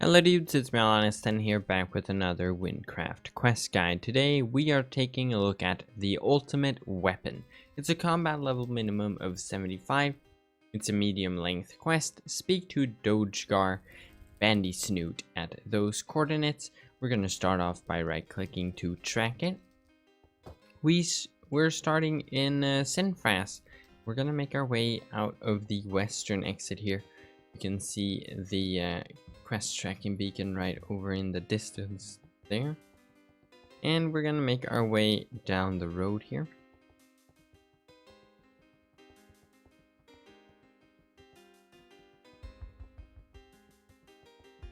Hello dudes, it's Mailloux here, back with another Wynncraft quest guide. Today we are taking a look at the ultimate weapon. It's a combat level minimum of 75. It's a medium length quest. Speak to Dodegar Bandy Snoot at those coordinates. We're going to start off by right clicking to track it. We're starting in Sinfras. We're going to make our way out of the western exit here. You can see the quest tracking beacon right over in the distance there, and we're gonna make our way down the road here.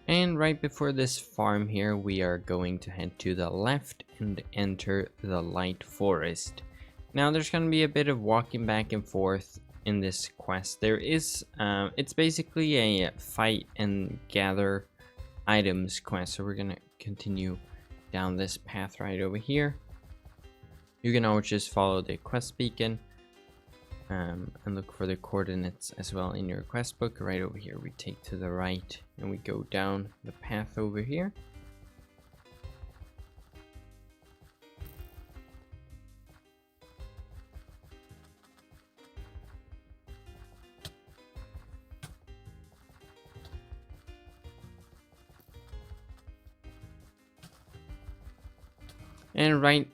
And right before this farm here, we are going to head to the left and enter the light forest. Now there's going to be a bit of walking back and forth in this quest. There is it's basically a fight and gather items quest, so we're gonna continue down this path right over here. You can always just follow the quest beacon and look for the coordinates as well in your quest book. Right over here we take to the right and we go down the path over here. And right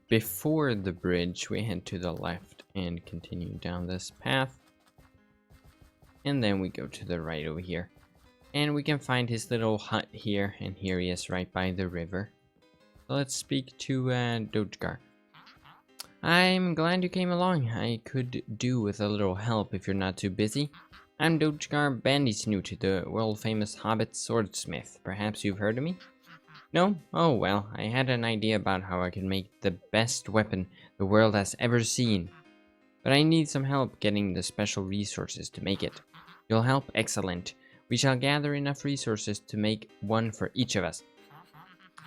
before the bridge, we head to the left and continue down this path. And then we go to the right over here. And we can find his little hut here. And here he is right by the river. So let's speak to Dodegar. I'm glad you came along. I could do with a little help if you're not too busy. I'm Dodegar Bandysnoot, the world-famous hobbit swordsmith. Perhaps you've heard of me? No? Oh well, I had an idea about how I could make the best weapon the world has ever seen. But I need some help getting the special resources to make it. You'll help? Excellent. We shall gather enough resources to make one for each of us.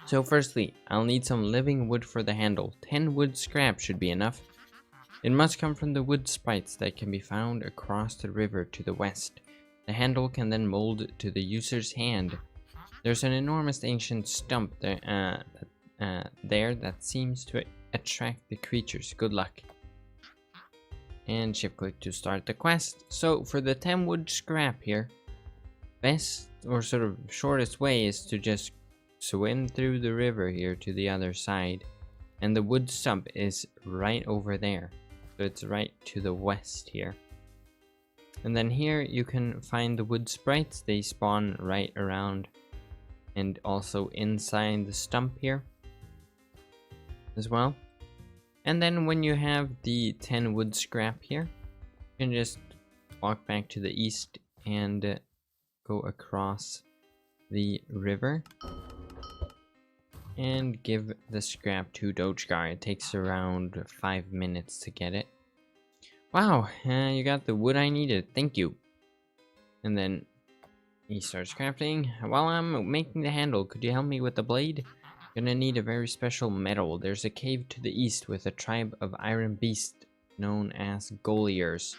So firstly, I'll need some living wood for the handle. 10 wood scrap should be enough. It must come from the wood sprites that can be found across the river to the west. The handle can then mold to the user's hand. There's an enormous ancient stump there, that seems to attract the creatures. Good luck. And shift click to start the quest. So for the 10 wood scrap here, best or sort of shortest way is to just swim through the river here to the other side. And the wood stump is right over there. So it's right to the west here. And then here you can find the wood sprites. They spawn right around and also inside the stump here as well. And then when you have the 10 wood scrap here, you can just walk back to the east and go across the river and give the scrap to Dodegar. It takes around 5 minutes to get it. Wow, you got the wood I needed, thank you. And then he starts crafting. While I'm making the handle, could you help me with the blade? Gonna need a very special metal. There's a cave to the east with a tribe of iron beasts known as Golliers.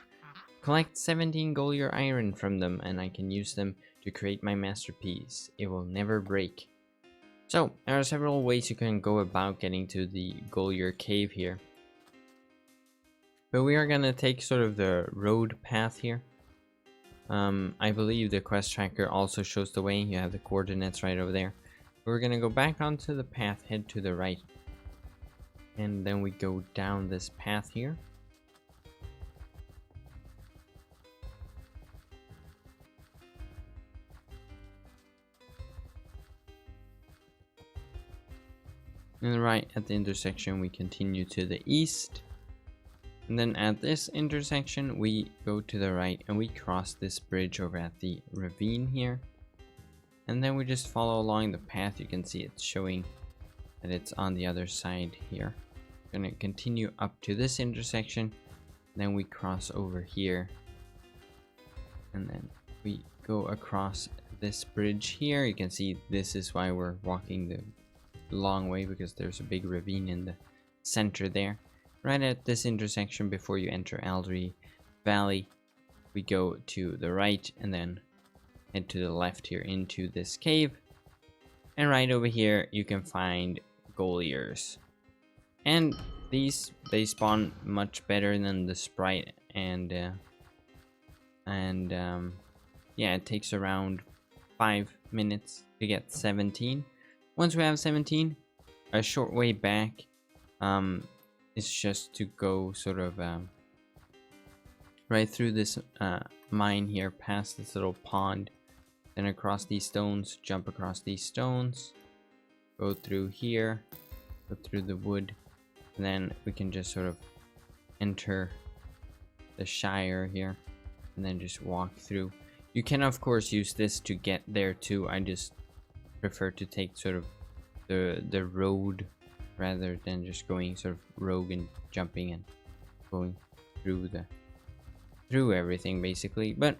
Collect 17 Gollier Iron from them and I can use them to create my masterpiece. It will never break. So, there are several ways you can go about getting to the Gollier cave here. But we are gonna take sort of the road path here. I believe the quest tracker also shows the way. You have the coordinates right over there. We're gonna go back onto the path, head to the right. And then we go down this path here. And right at the intersection we continue to the east. And then at this intersection, we go to the right and we cross this bridge over at the ravine here. And then we just follow along the path. You can see it's showing that it's on the other side here. We're gonna continue up to this intersection. Then we cross over here. And then we go across this bridge here. You can see this is why we're walking the long way, because there's a big ravine in the center there. Right at this intersection before you enter Aldry Valley, we go to the right and then head to the left here into this cave. And right over here, you can find Golliers. And these, they spawn much better than the Sprite. And yeah, it takes around 5 minutes to get 17. Once we have 17, a short way back is just to go sort of right through this mine here, past this little pond, then across these stones, jump across these stones, go through here, go through the wood, and then we can just sort of enter the Shire here, and then just walk through. You can of course use this to get there too. I just prefer to take sort of the road rather than just going sort of rogue and jumping and going through everything basically. But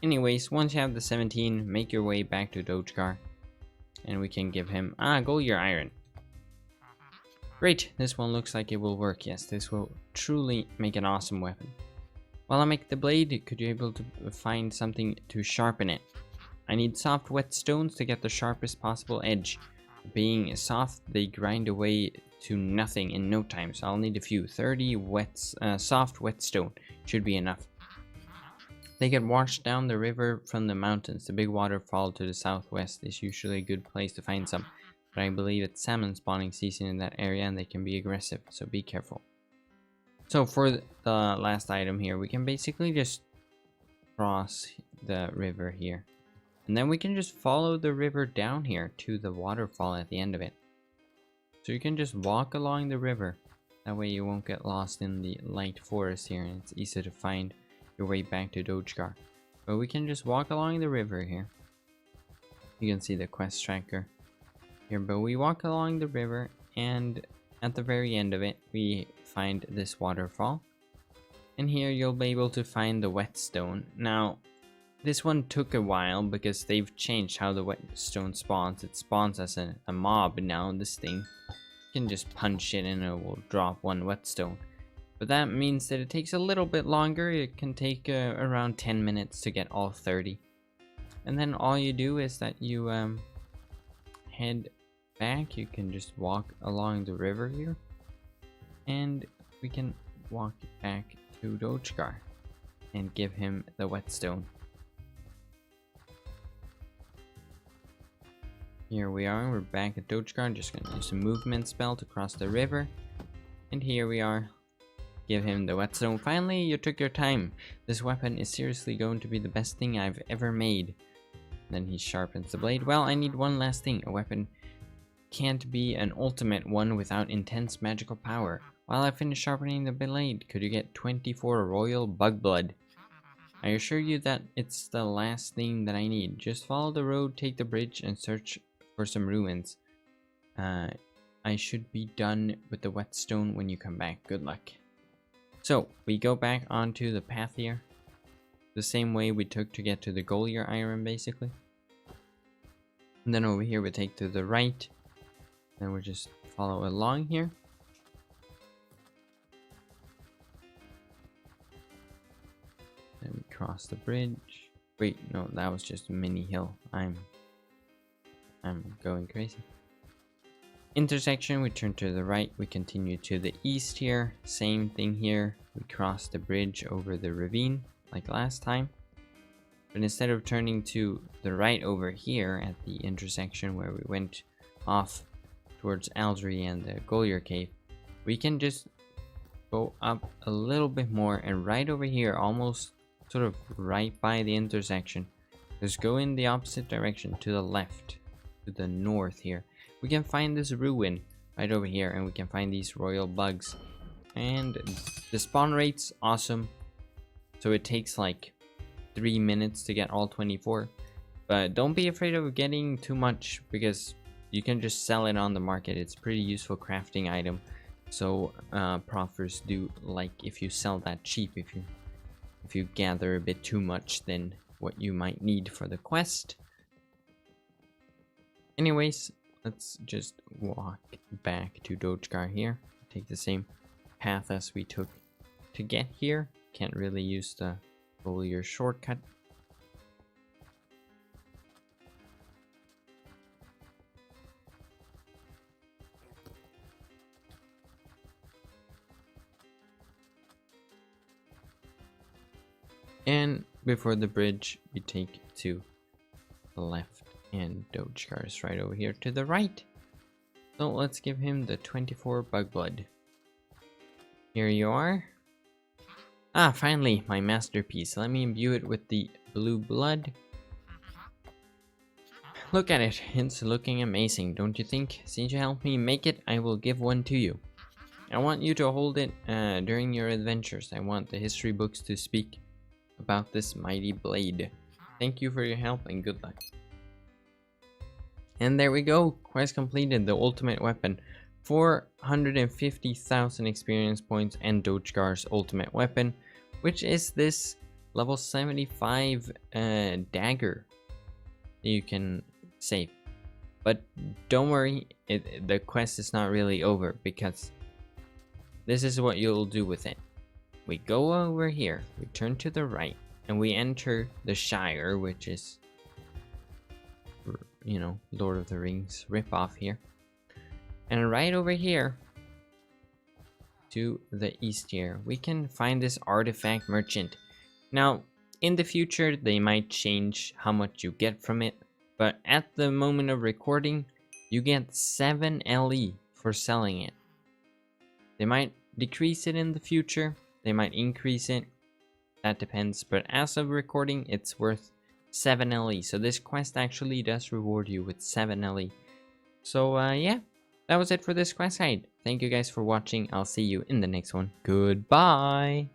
anyways, once you have the 17, make your way back to Dodegar, and we can give him Gollier Iron. Great, this one looks like it will work. Yes, this will truly make an awesome weapon. While I make the blade, could you able to find something to sharpen it? I need soft whetstones to get the sharpest possible edge. Being soft, they grind away to nothing in no time, so I'll need a few. 30 soft whetstone should be enough. They get washed down the river from the mountains. The big waterfall to the southwest is usually a good place to find some, but I believe it's salmon spawning season in that area and they can be aggressive, so be careful. So for the last item here, we can basically just cross the river here. And then we can just follow the river down here to the waterfall at the end of it. So you can just walk along the river. That way you won't get lost in the light forest here, and it's easy to find your way back to Dodegar. But we can just walk along the river here. You can see the quest tracker here, but we walk along the river, and at the very end of it, we find this waterfall. And here you'll be able to find the whetstone. Now, this one took a while because they've changed how the whetstone spawns. It spawns as a mob now. This thing, you can just punch it and it will drop one whetstone. But that means that it takes a little bit longer. It can take around 10 minutes to get all 30. And then all you do is that you head back. You can just walk along the river here. And we can walk back to Dodegar and give him the whetstone. Here we are, we're back at Dodegar. Just gonna use a movement spell to cross the river. And here we are. Give him the whetstone. Finally, you took your time. This weapon is seriously going to be the best thing I've ever made. Then he sharpens the blade. Well, I need one last thing. A weapon can't be an ultimate one without intense magical power. While I finish sharpening the blade, could you get 24 royal bug blood? I assure you that it's the last thing that I need. Just follow the road, take the bridge, and search for some ruins. I should be done with the whetstone when you come back. Good luck. So, we go back onto the path here. The same way we took to get to the Gollier Iron, basically. And then over here we take to the right. And we just follow along here. Then we cross the bridge. Wait, no, that was just a mini hill. I'm going crazy. Intersection, we turn to the right, we continue to the east here. Same thing here. We cross the bridge over the ravine like last time. But instead of turning to the right over here at the intersection where we went off towards Aldry and the Gollier Cave, we can just go up a little bit more, and right over here, almost sort of right by the intersection, just go in the opposite direction to the left, to the north here. We can find this ruin right over here, and we can find these royal bugs. And the spawn rate's awesome. So it takes like 3 minutes to get all 24. But don't be afraid of getting too much, because you can just sell it on the market. It's a pretty useful crafting item. So profers do like if you sell that cheap, if you gather a bit too much than what you might need for the quest. Anyways, let's just walk back to Dodegar here. Take the same path as we took to get here. Can't really use the Gollier shortcut. And before the bridge, we take to the left, and Dodegar is right over here to the right. So let's give him the 24 bug blood. Here you are. Ah, finally, my masterpiece. Let me imbue it with the blue blood. Look at it. It's looking amazing, don't you think? Since you helped me make it, I will give one to you. I want you to hold it during your adventures. I want the history books to speak about this mighty blade. Thank you for your help and good luck. And there we go. Quest completed. The ultimate weapon. 450,000 experience points and Dodegar's ultimate weapon, which is this level 75 dagger that you can save. But don't worry, the quest is not really over, because this is what you'll do with it. We go over here, we turn to the right, and we enter the Shire, which is, you know, Lord of the Rings ripoff here. And right over here, to the east here, we can find this artifact merchant. Now, in the future, they might change how much you get from it, but at the moment of recording, you get 7 LE for selling it. They might decrease it in the future, they might increase it, that depends, but as of recording, it's worth 7 LE. So this quest actually does reward you with 7 LE. So yeah, that was it for this quest guide. Thank you guys for watching. I'll see you in the next one. Goodbye!